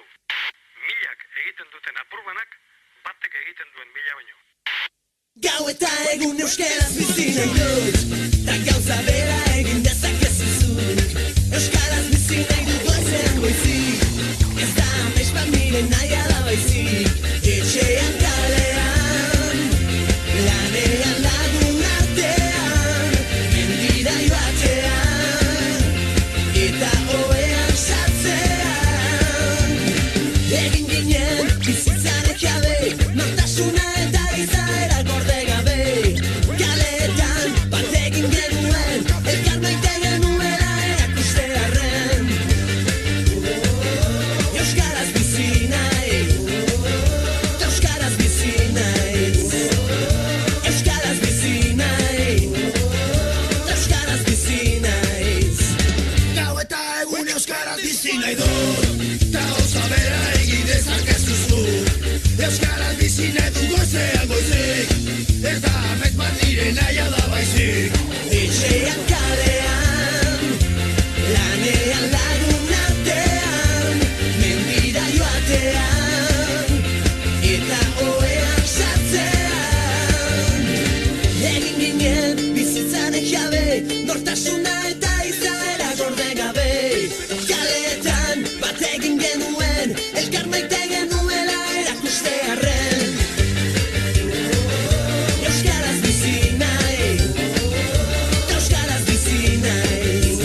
kontu. Milak egiten duten apurbanak, batek egiten duen mila baino. Gau eta egun euskaraz bizi nahi dut, ta gauza bera egin dezakezu zuk. Euskaraz bizi nahi dut goizean goizik, ez da amespan nire nahia da baizik. Etxean kalean, lanean lagun artean, mendira joatean, eta oean sartzean. Egin ginen bizitzaren jabe, nortasuna eta izaera gorde gabe. Kaleetan bat egin genuen, elkar maite genuela erakustearren. Euskaraz bizi naiz, euskaraz bizi naiz. Euskaraz bizi naiz, euskaraz bizi naiz. Gau eta egun euskaraz bizi nahi dut, ta gauza bera egin dezakezu zuk. Euskaraz bizi nahi du goizean goizik, ez da amets bat nire nahia da baizik. Etxean kalean, lanean lagun artean, mendira joatean, eta oean sartzean. Egin ginen bizitzaren jabe, nortasuna eta izaera gorde gabe. Kaleetan bat egin genuen, elkar maite genuela erakustearren. Euskaraz bizi naiz, euskaraz bizi naiz.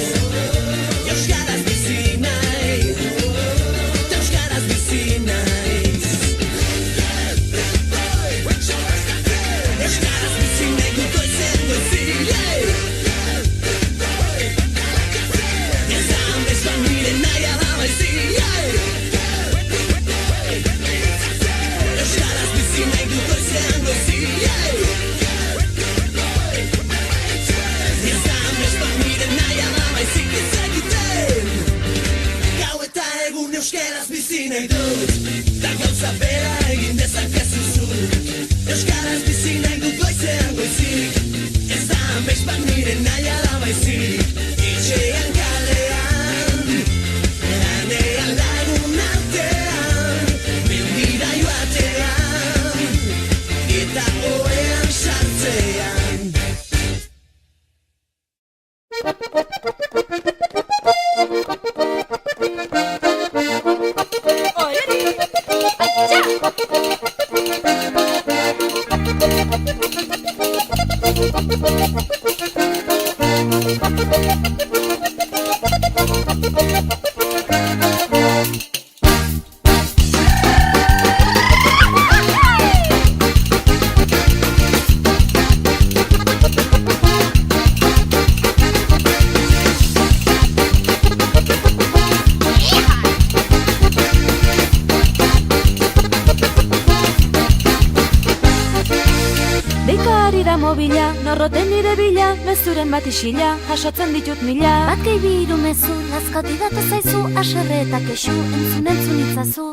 Euskaraz bizi naiz, euskaraz bizi naiz. Euskaraz bizi nahi dut goizen goizik. Ez da amesban nire nahia da baizik. Euskaraz bizi nahi dut goizean goizik. Ez da amesban nire nahia da baizik ez egiten. Gau eta egun euskaraz bizi nahi dut, ta gauza bera egin dezakezu zuk. Euskaraz bizi nahi dut goizean goizik, ez da amesban nire nahia da baizik. Etxean kalean, lanean lagun artean, mendira joatean, eta oean sartzean. Deika ari da mobila, norroten nire bila, mezuren bat isila, jasotzen ditut mila. Bat gehi bi hiru mezu, lazkati datu zaizu, aserre eta kexu, entzun itzazu.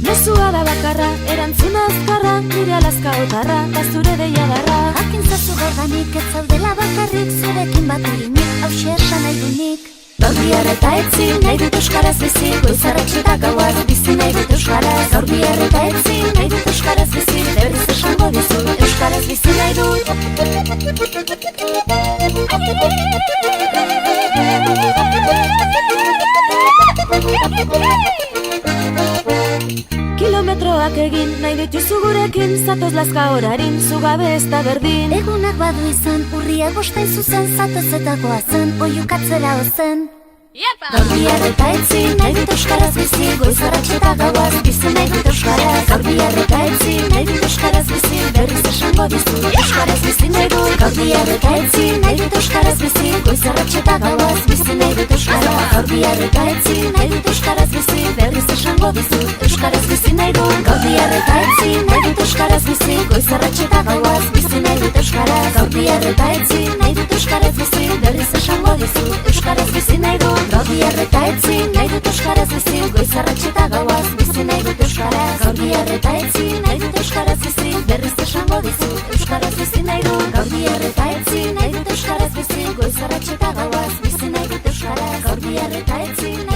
Mezua da bakarra, erantzuna azkarra, nire alazka otarra, da zure deia darra. Jakin zazu gordanik, ez zaudela bakarrik, zurekin bat urinik, hauxe esan nahi dunik. Gaur bihar eta etzi, nahi dut euskaraz bizi, goizarratxe eta gauaz bizi nahi dut euskaraz. Gaur bihar eta etzi, nahi dut euskaraz bizi, berriz esango dizut, euskaraz bizi nahi dut. Kilometroak egin, nahi dituzu gurekin, zatoz lazka horarin, zugabe ez da berdin. Egunak badu izan, urriak bostain zuzen, zatoz eta goazen, oiukatzera ozen. Gaur bihar eta etzi, nahi dut euskaraz bizi, goizarratxe eta gauaz bizi nahi dut euskaraz. Gaur bihar eta etzi, nahi dut euskaraz bizi, berriz esango dizut, euskaraz bizi nahi dut. Gaur bihar eta etzi, nahi dut euskaraz bizi, goizarratxe eta gauaz bizi nahi dut euskaraz. Gaur bihar eta etzi, nahi dut euskaraz bizi, berriz esango dizut, euskaraz bizi nahi dut. Gaur bihar eta etzi, nahi dut euskaraz bizi, goizarratxe eta gauaz bizi nahi dut euskaraz. Gaur bihar eta etzi, nahi dut euskaraz bizi, berriz esango dizut, euskaraz bizi nahi dut. Gaur bihar eta etzi, nahi dut euskaraz bizi, goizarratxe eta gauaz bizi nahi dut euskaraz. euskaraz. Gaur bihar eta etzi nahi dut euskaraz bizi, berriz esango dizut euskaraz bizi nahi dut. Gaur bihar eta etzi nahi dut euskaraz bizi, goiz arratsa eta gauaz bizi nahi dut euskaraz. Gaur bihar eta etzi